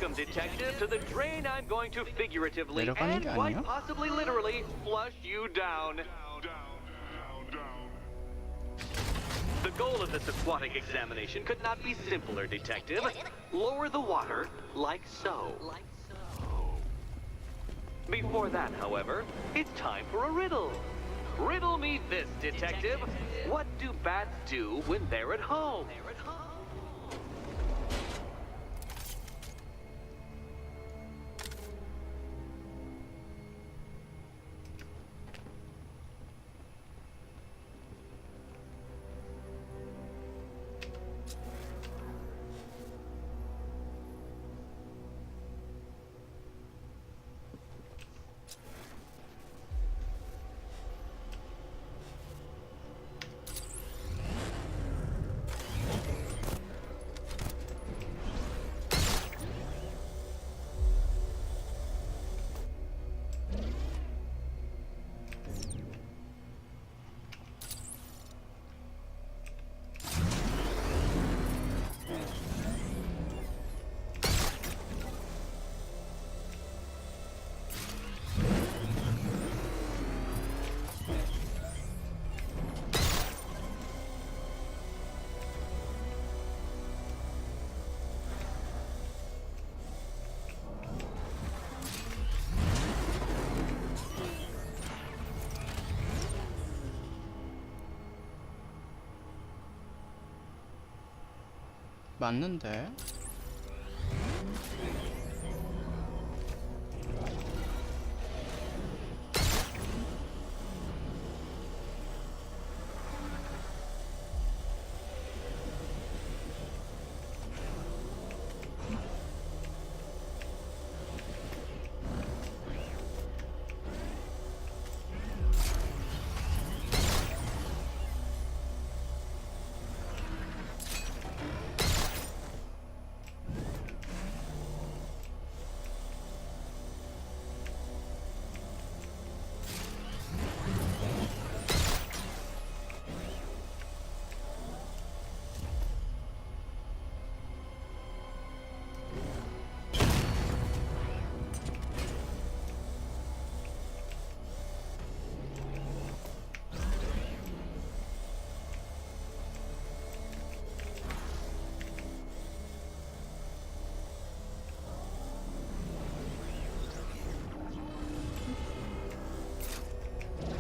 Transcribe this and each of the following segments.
Welcome, detective, to the drain I'm going to figuratively 내려가는 and 게 quite 아니야? possibly literally flush you down. The goal of this aquatic examination could not be simpler, detective. Lower the water like so. Before that, however, it's time for a riddle. Riddle me this, detective. What do bats do when they're at home? 맞는데?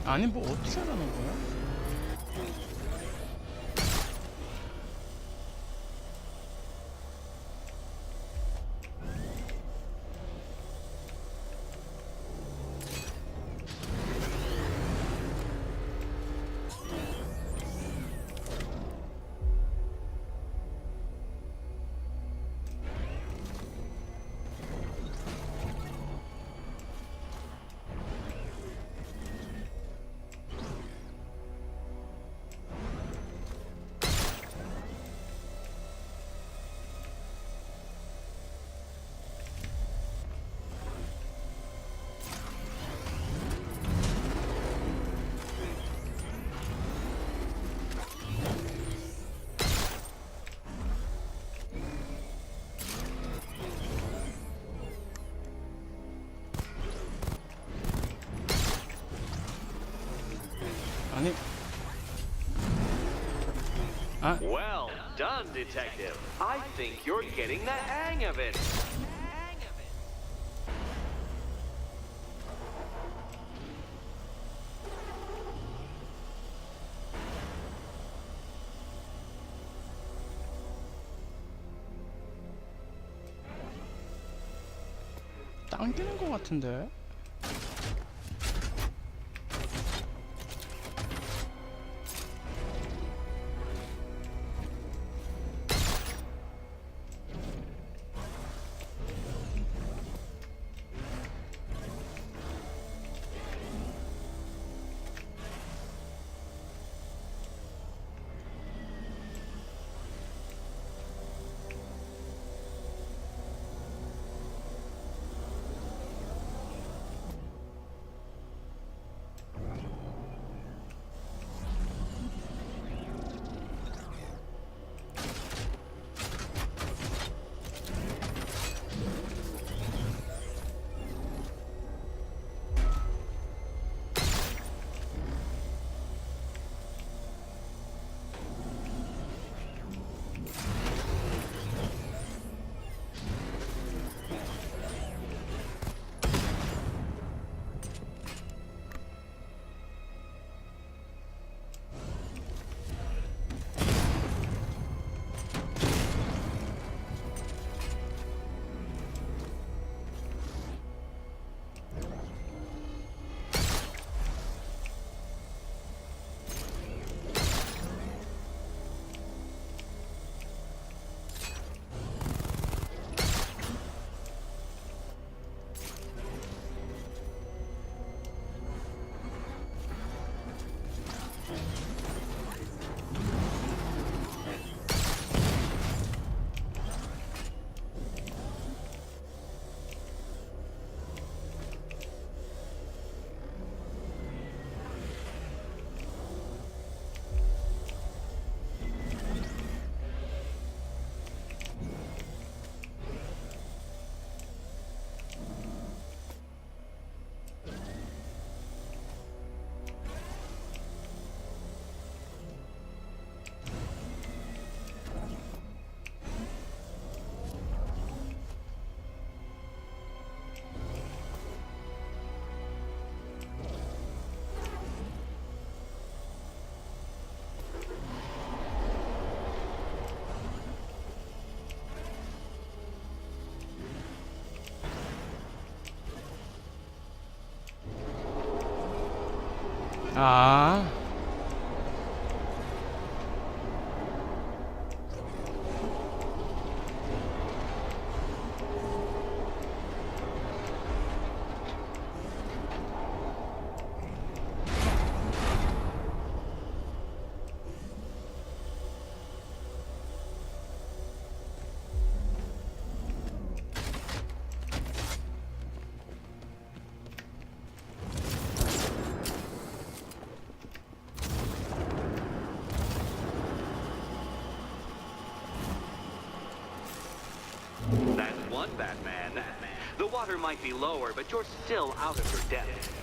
아니 뭐 어떻게 하라는 거야? 아니 아 Well done, detective. I think you're getting the hang of it. 당기는 거 같은데? 아. That's one Batman. The water might be lower, but you're still out of your depth.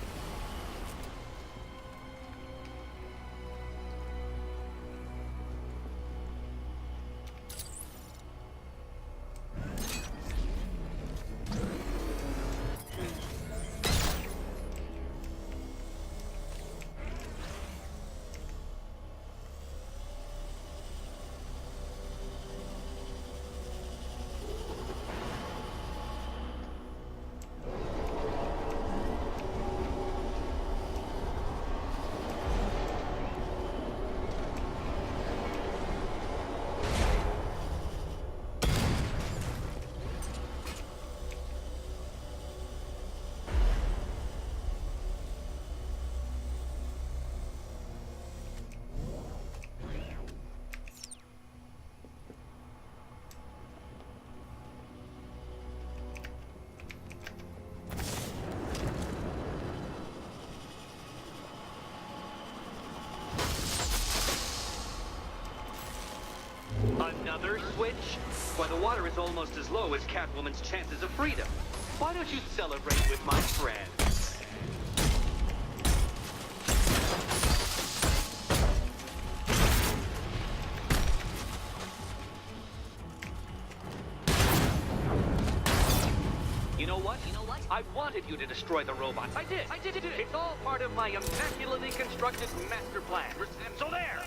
Another switch? Why, the water is almost as low as Catwoman's chances of freedom. Why don't you celebrate with my friends? You know what? I wanted you to destroy the robots. I did. It's all part of my immaculately constructed master plan. So there.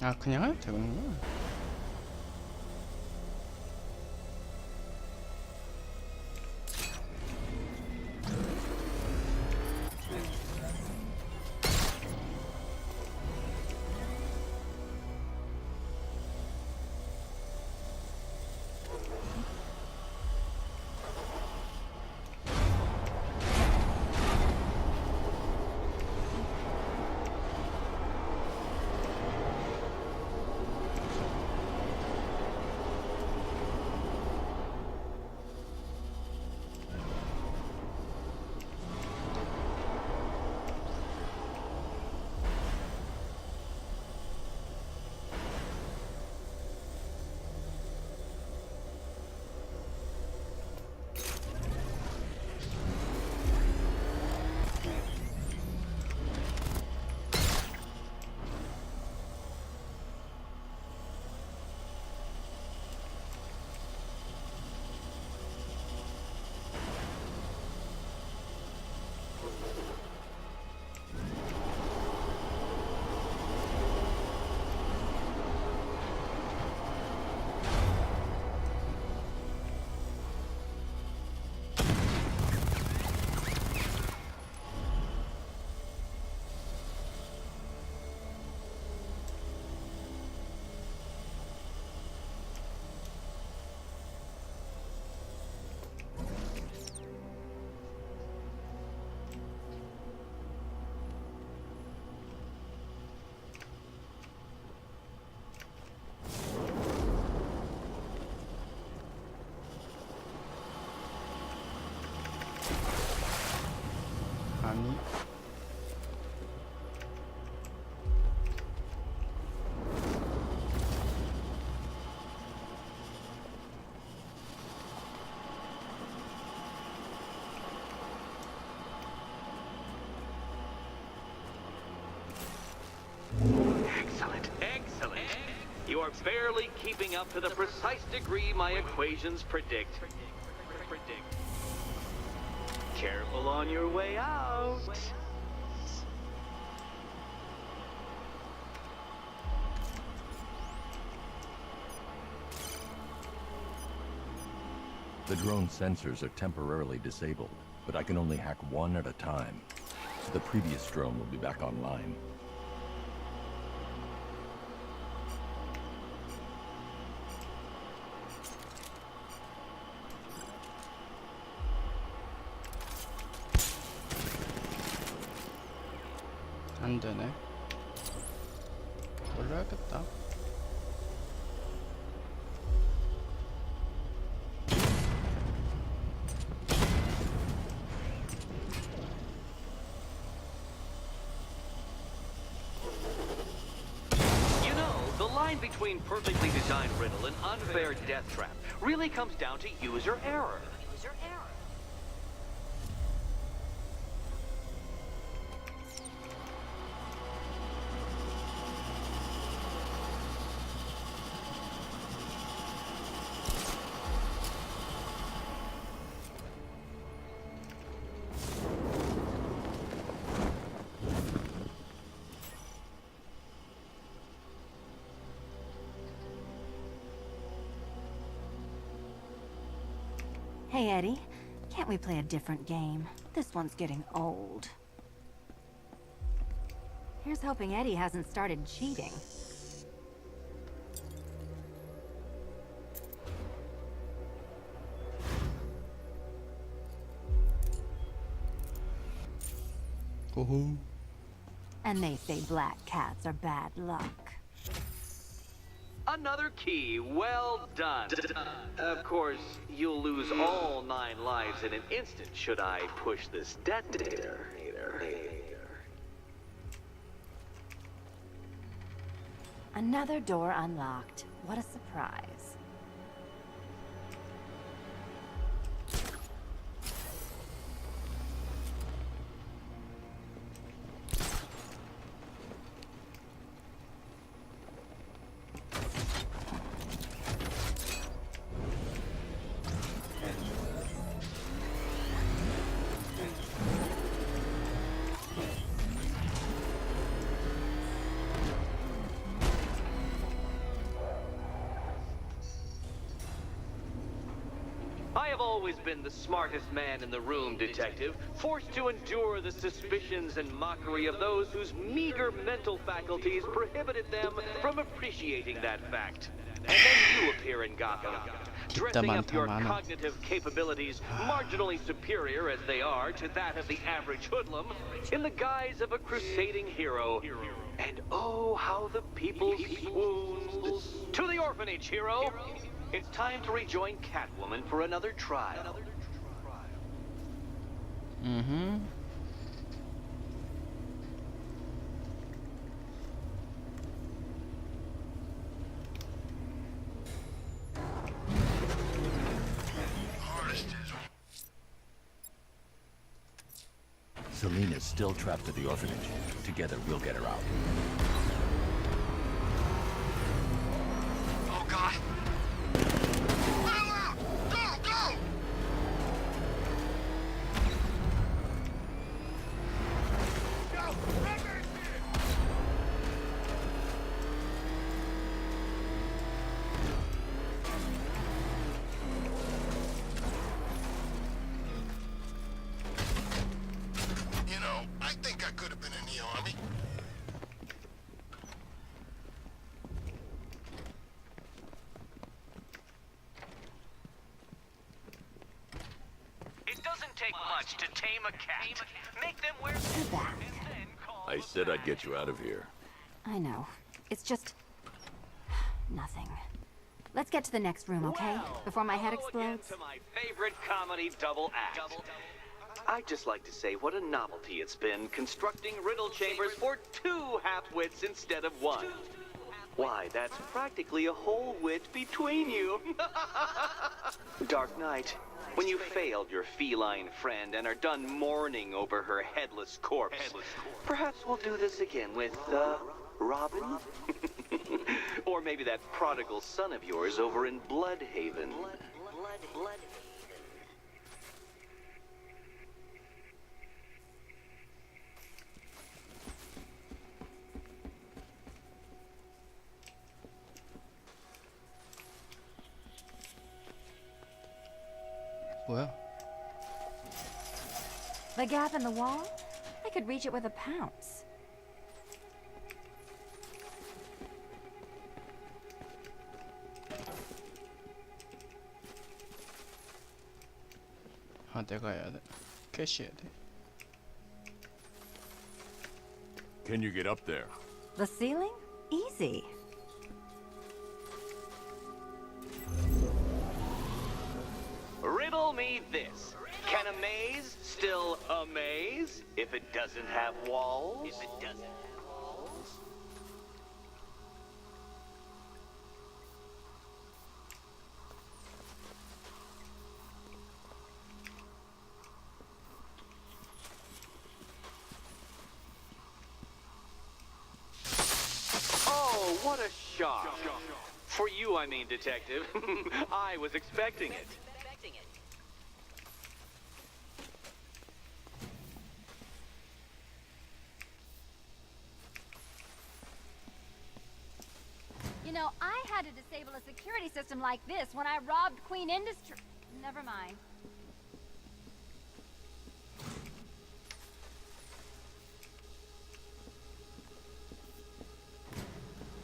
아, 그냥 하면 되는구나. 아니. Excellent, excellent. You are barely keeping up to the precise degree my equations predict. Careful on your way out. The drone sensors are temporarily disabled, but I can only hack one at a time. The previous drone will be back online. 안 되네. 돌려야겠다. You know, the line between perfectly designed riddle and unfair death trap really comes down to user error. Hey, Eddie. Can't we play a different game? This one's getting old. Here's hoping Eddie hasn't started cheating. 고호. And they say black cats are bad luck. Another key, well done. Of course, you'll lose all 9 lives in an instant should I push this detonator. Another door unlocked. What a surprise. I have always been the smartest man in the room, Detective, forced to endure the suspicions and mockery of those whose meager mental faculties prohibited them from appreciating that fact. And then you appear in Gotham, dressing up your cognitive capabilities, marginally superior as they are to that of the average hoodlum, in the guise of a crusading hero. And oh, how the people swooned. To the orphanage, hero! It's time to rejoin Catwoman for another trial. Mm-hmm. Selena's still trapped at the orphanage. Together, we'll get her out. Oh, God. You know, I think I could have been in the army. It doesn't take much to tame a cat. Make them wear You're back. and then call I said I'd get you out of here. I know. It's just... nothing. Let's get to the next room, okay? Well, Before my head hello again explodes. to my favorite comedy double act. I'd just like to say what a novelty it's been constructing riddle chambers for 2 half-wits instead of 1. Why, that's practically a whole wit between you. Dark Knight, when you failed your feline friend and are done mourning over her headless corpse, perhaps we'll do this again with, Robin? Or maybe that prodigal son of yours over in Bloodhaven. 뭐야? The gap in the wall? I could reach it with a pounce. 아, 내가 해야 돼. 캐시해야 돼. Can you get up there? The ceiling? Easy. Riddle me this. Can a maze still amaze if it doesn't have walls? Oh, what a shock. For you, I mean, Detective. I was expecting it. You know, I had to disable a security system like this when I robbed Queen Industry. Never mind.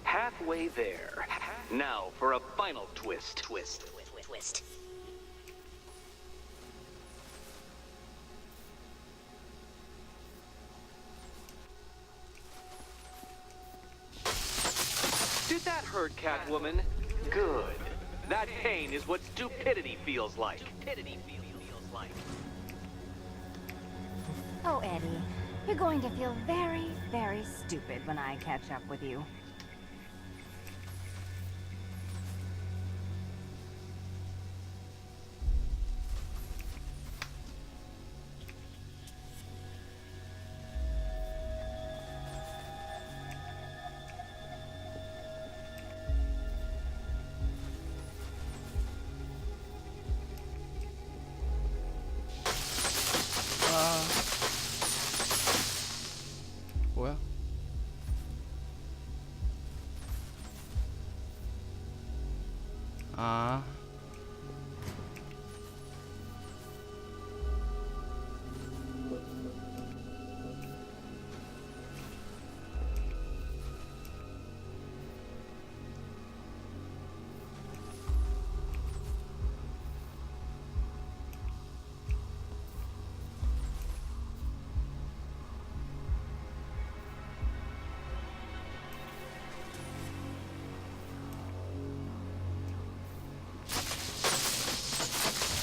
Halfway there. Now for a final twist. Did that hurt, Catwoman? Good. That pain is what stupidity feels like. Oh, Eddie, you're going to feel very, very stupid when I catch up with you. 뭐야? 아.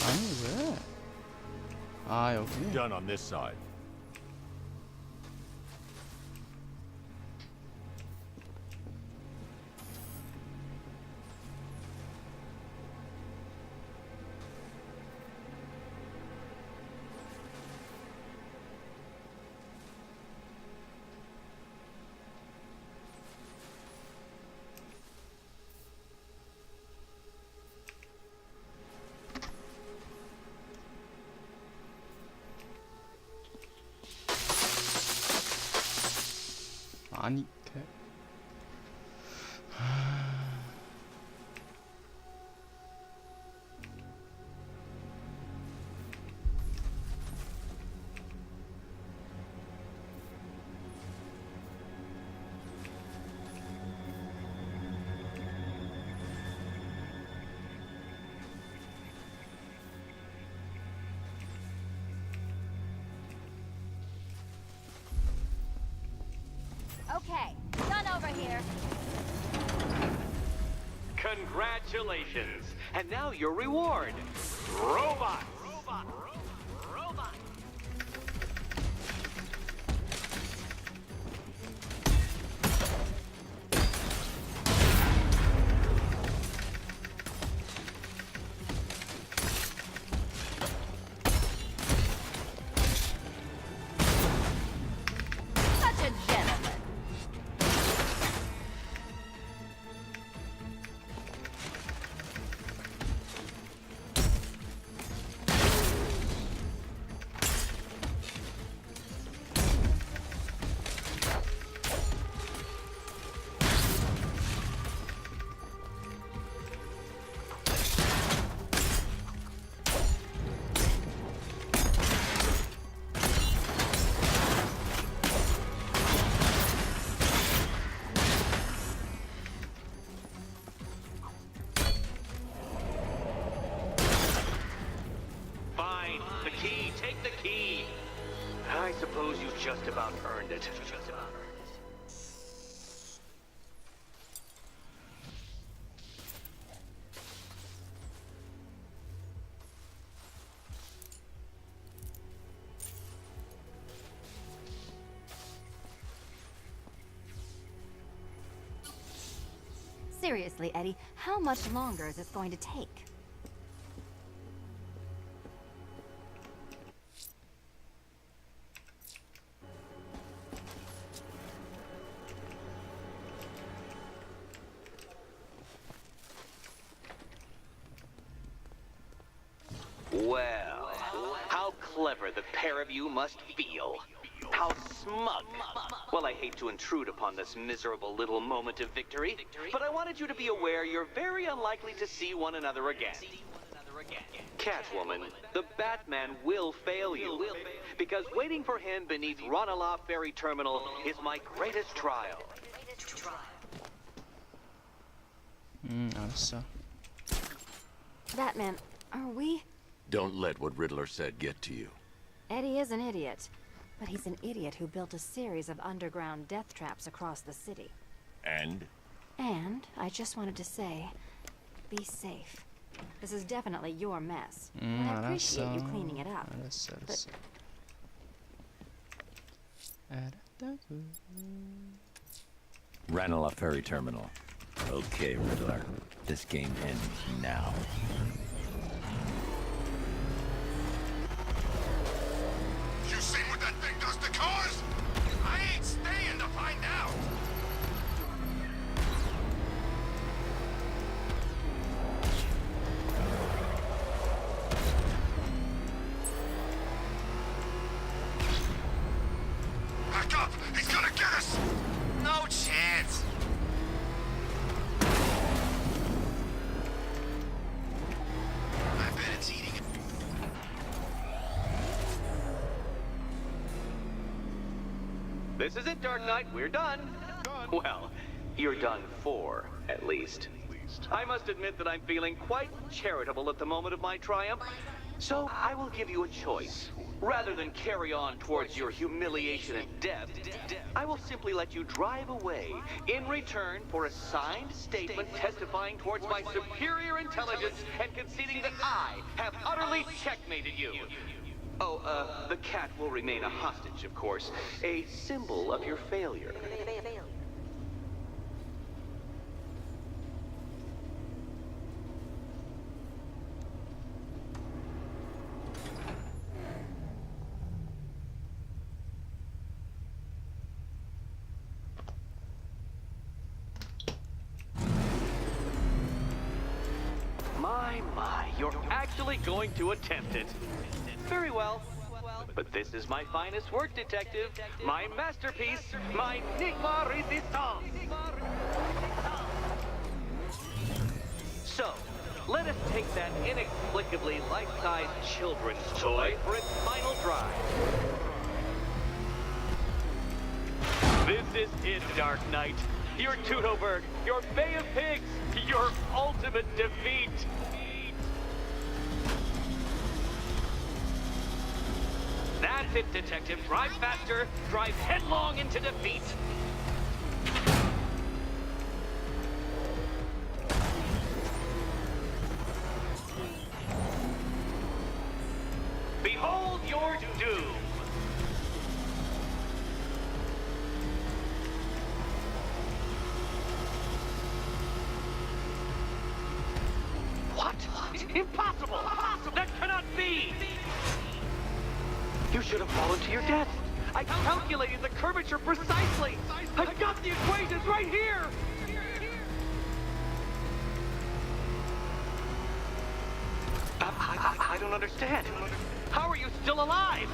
아니 왜? 아 여기. Done on this side. 아니 돼. Okay, done over here. Congratulations. And now your reward. Robot. take the key. I suppose you just about earned it. Seriously, Eddie, how much longer is this going to take? Well, how clever the pair of you must feel. How smug. Well, I hate to intrude upon this miserable little moment of victory, but I wanted you to be aware you're very unlikely to see one another again. Catwoman, the Batman will fail you, because waiting for him beneath Ranelagh Ferry Terminal is my greatest trial. 알았어. Batman, are we? Don't let what Riddler said get to you. Eddie is an idiot. But he's an idiot who built a series of underground death traps across the city. And? And I just wanted to say, be safe. This is definitely your mess. And I appreciate you cleaning it up. 알았어. But 알았다고. Ranelagh Ferry Terminal. Okay, Riddler. This game ends now. You seen what that thing does to cars? I ain't staying to find out. Back up! He's gonna get us! No chance! I bet it's eating it. This is it, Dark Knight. We're done. Well, you're done for, at least. I must admit that I'm feeling quite charitable at the moment of my triumph. So I will give you a choice. Rather than carry on towards your humiliation and death, I will simply let you drive away in return for a signed statement testifying towards my superior intelligence and conceding that I have utterly checkmated you. Oh, the cat will remain a hostage, of course. A symbol of your failure. My, you're actually going to attempt it. Very well. But this is my finest work, Detective. My masterpiece, my Enigma Resistance. So, let us take that inexplicably life-sized children's toy for its final drive. This is it, Dark Knight. Your Teutoburg, your Bay of Pigs, your ultimate defeat. That's it, Detective. Drive faster, drive headlong into defeat. Behold your doom. What? Impossible! That cannot be! You should have fallen to your death. I calculated the curvature precisely. I've got the equations right here. I don't understand. How are you still alive?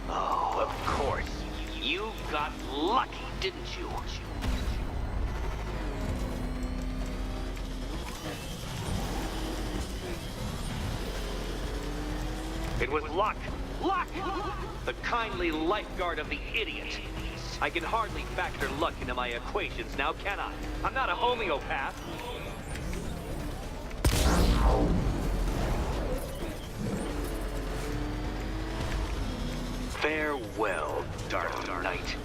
Oh, of course. You got lucky, didn't you? It was luck. Luck! The kindly lifeguard of the idiot. I can hardly factor luck into my equations now, can I? I'm not a homeopath. well, Dark Knight.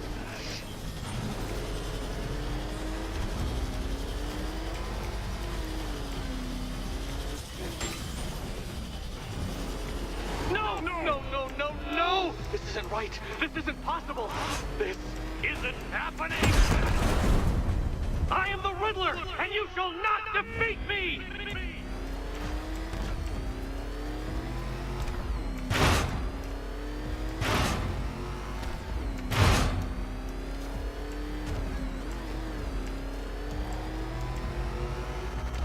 No! No, no, no, no! This isn't right. This isn't possible. This isn't happening. I am the Riddler, and you shall not defeat me!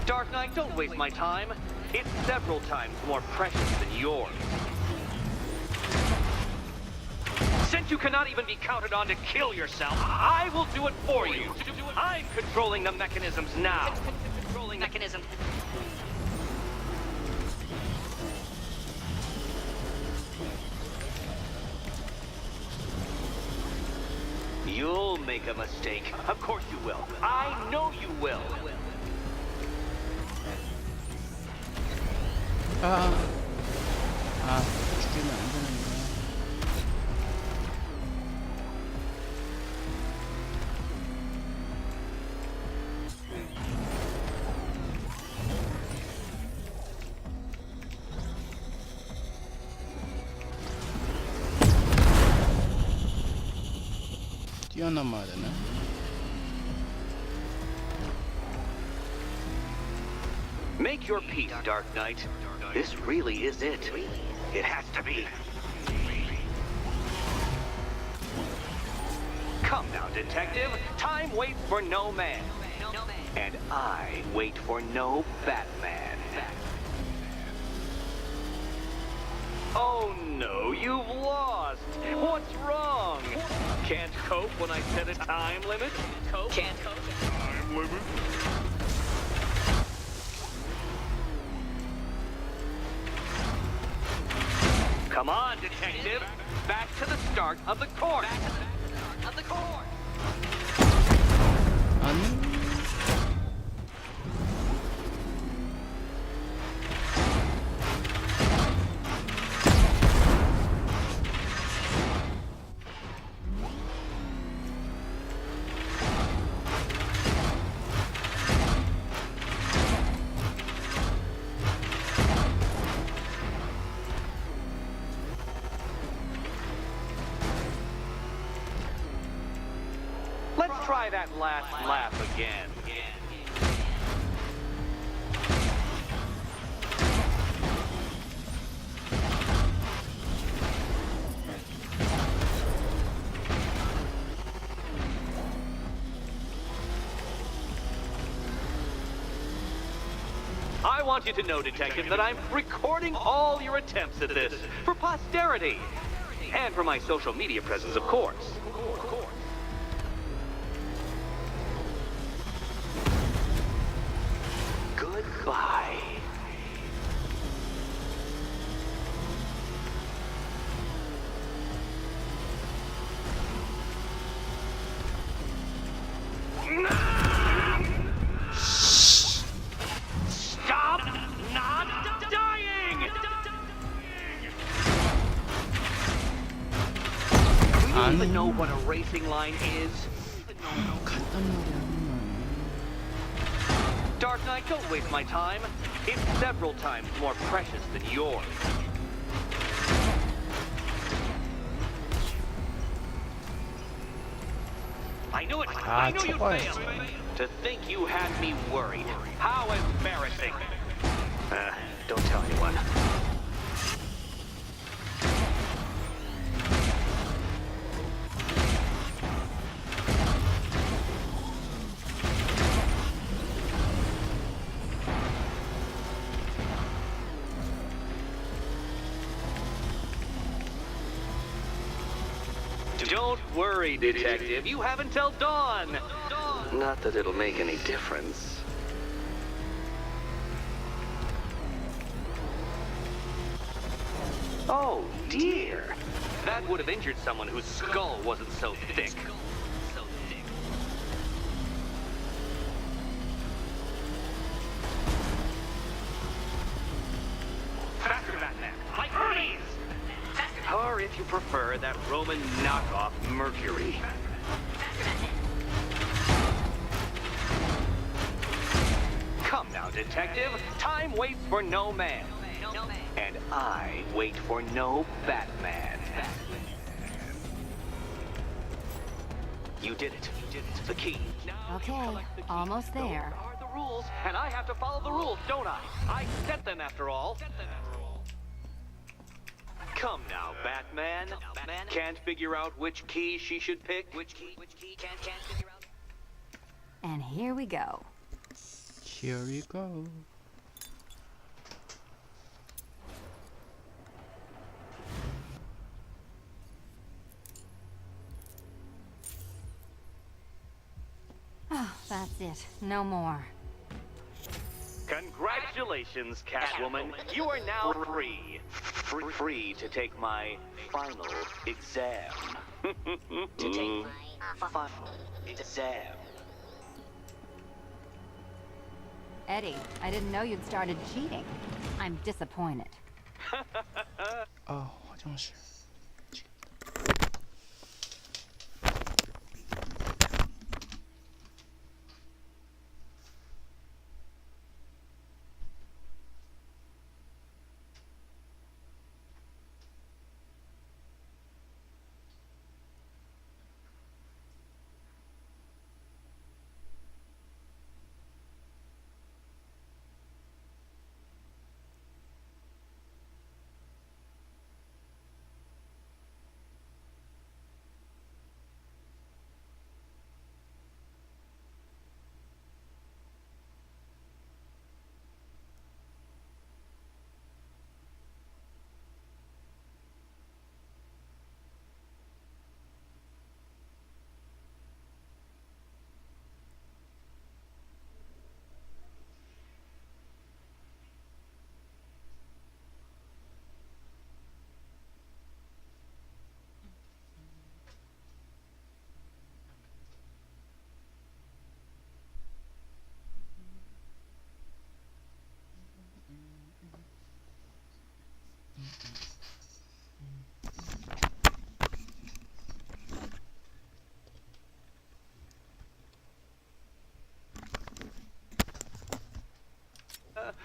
Dark Knight, don't waste my time. It's several times more precious than yours. Since you cannot even be counted on to kill yourself, I will do it for you. I'm controlling the mechanisms now. Controlling mechanism. You'll make a mistake. Of course you will. I know you will. 죽이면 안 되는데. 뛰어넘어야 되나? Make your peace, Dark Knight. This really is it. It has to be. Come now, detective. Time waits for no man. And I wait for no Batman. Oh no, you've lost. What's wrong? Can't cope when I set a time limit? Can't cope. Time limit? Come on, detective. Back to the start of the course. 아니. Let's try that last lap again. I want you to know, Detective, that I'm recording all your attempts at this for posterity. And for my social media presence, of course. Goodbye. Stop not dying! Do you even know what a racing line is? 갔단 말이야. Dark Knight, don't waste my time. It's several times more precious than yours. I knew it. I knew you'd fail. To think you had me worried. How embarrassing. Don't tell anyone. Don't worry, Detective. You have until dawn. Not that it'll make any difference. Oh, dear. That would have injured someone whose skull wasn't so thick. Faster, Batman. Like Hermes! Or if to prefer that Roman knockoff Mercury. Come now, detective. Time waits for no man. And I wait for no Batman. You did it. The key. Now Okay, you collect the key. almost there. Those are the rules, and I have to follow the rules, don't I? I set them after all. Come now, Batman. Can't figure out which key she should pick? Which key can't figure out? And here we go. Here we go. Oh, that's it. No more. Congratulations, Catwoman. You are now free. Free to take my final exam. To take my final exam. Eddie, I didn't know you'd started cheating. I'm disappointed. 화장실.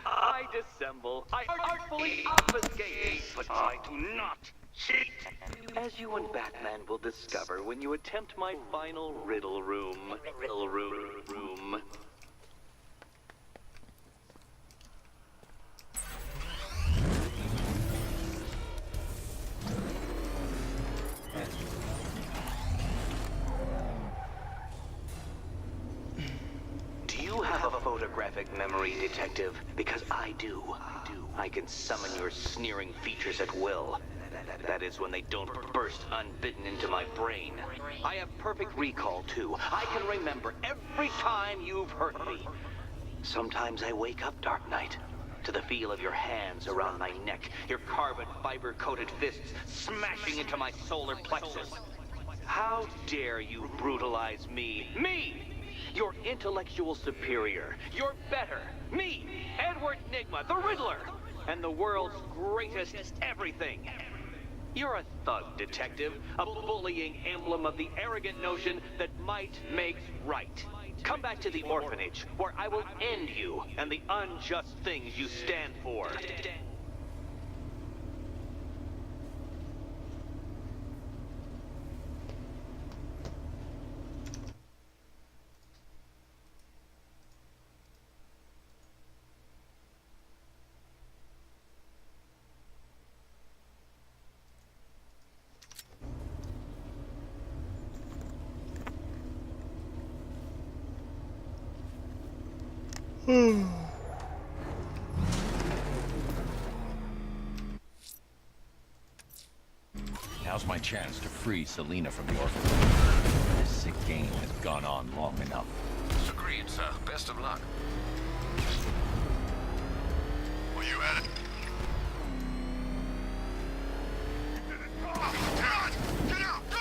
I dissemble. I artfully obfuscate, but I do not cheat. As you and Batman will discover when you attempt my final riddle room. Riddle room. Do you have a photographic memory, detective? Because I do. I can summon your sneering features at will. That is when they don't burst unbidden into my brain. I have perfect recall, too. I can remember every time you've hurt me. Sometimes I wake up, Dark Knight, to the feel of your hands around my neck, your carbon fiber-coated fists smashing into my solar plexus. How dare you brutalize me? Me! Your intellectual superior. You're better. Me, Edward Nygma, the Riddler, and the world's greatest everything. You're a thug, detective, a bullying emblem of the arrogant notion that might makes right. Come back to the orphanage, where I will end you and the unjust things you stand for. Now's my chance to free Selina from the orphanage. This sick game has gone on long enough. Agreed, sir. Best of luck. Well, you had it. Get out! Go!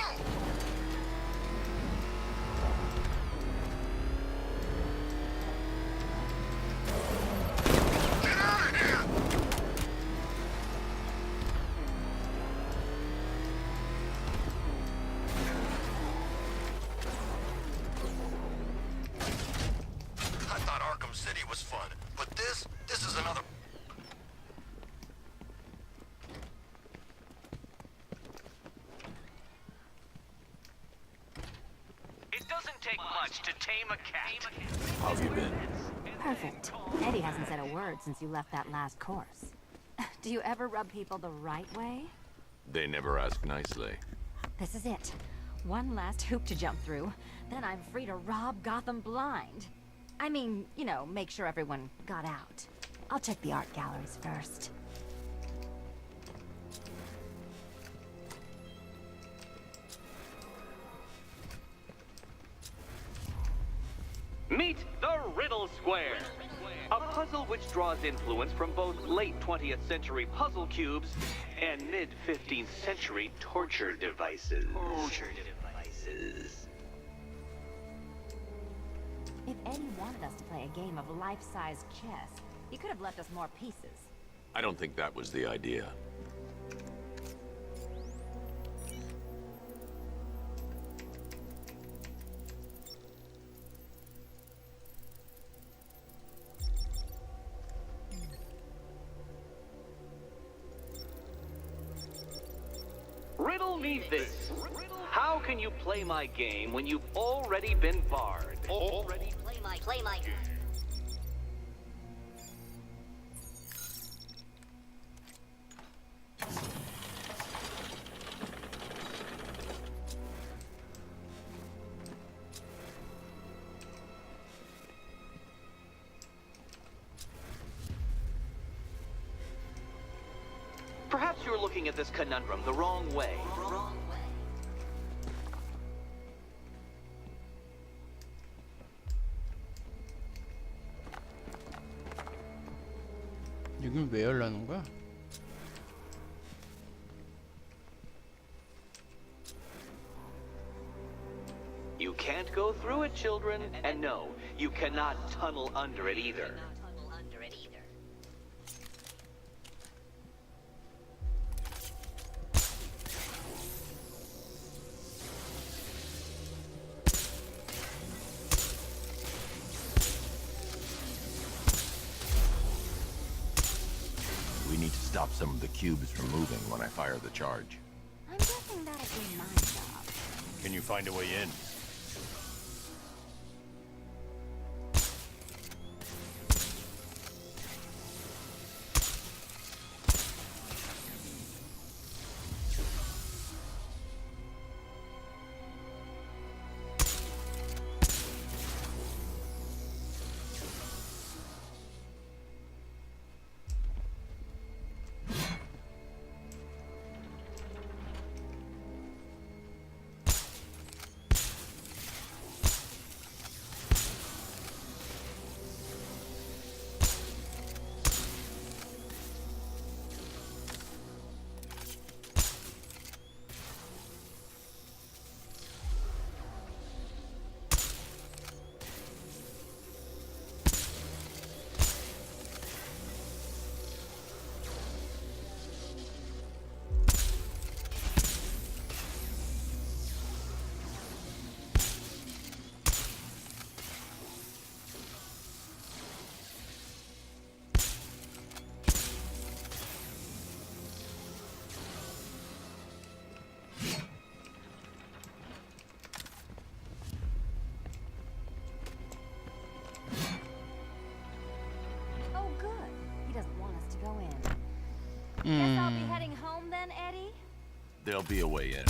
Get out of here! take much to tame a cat. How have you been? Perfect. Eddie hasn't said a word since you left that last course. Do you ever rub people the right way? They never ask nicely. This is it. One last hoop to jump through. Then I'm free to rob Gotham blind. I mean, you know, make sure everyone got out. I'll check the art galleries first. Meet the Riddle Square, a puzzle which draws influence from both late 20th century puzzle cubes and mid 15th century torture devices. If Eddie wanted us to play a game of life-size chess, he could have left us more pieces. I don't think that was the idea. Riddle me this. How can you play my game when you've already been barred? Play my. Perhaps you're looking at this conundrum the wrong way. 여긴 왜 열라는 거야? You can't go through it, children. And no, you cannot tunnel under it either. We need to stop some of the cubes from moving when I fire the charge. I'm guessing that'll be my job. Can you find a way in? Oh, good. He doesn't want us to go in. Guess I'll be heading home then, Eddie? There'll be a way in.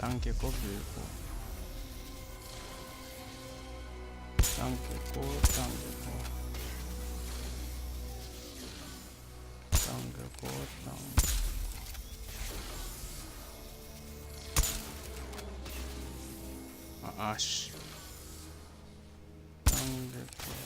당기고 밀고 당기고 아씨 당기고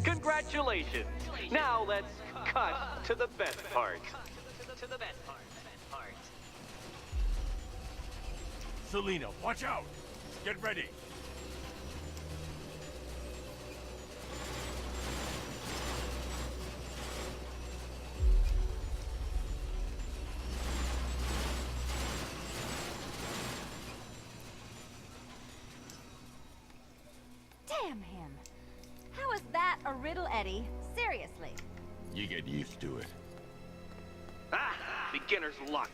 Congratulations. Now let's cut to the best part. Selena, watch out! Get ready! Damn him. How is that a riddle, Eddie? Seriously. You get used to it. Ah, beginner's luck.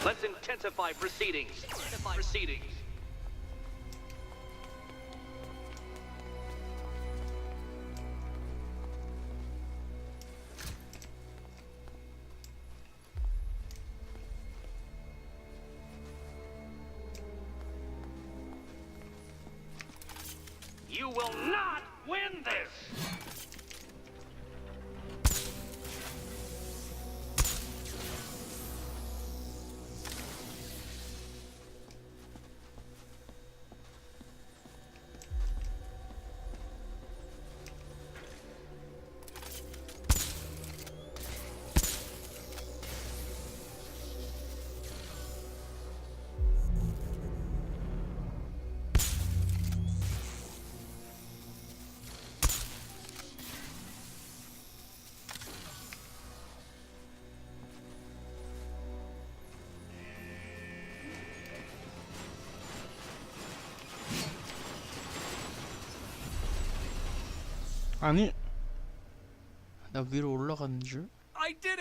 Let's intensify proceedings. You will not win this! 아니 나 위로 올라가는 줄? I did it!